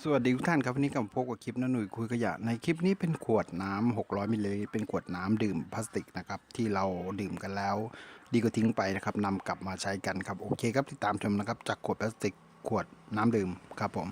สวัสดีทุกท่านครับวันนี้กับพบกับคลิปน้าหนุ่ยคุยขยะในคลิปนี้เป็นขวดน้ำ600มิลลิลิตรเป็นขวดน้ำดื่มพลาสติกนะครับที่เราดื่มกันแล้วดีก็ทิ้งไปนะครับนำกลับมาใช้กันครับโอเคครับติดตามชมนะครับจากขวดพลาสติกขวดน้ำดื่มครับผม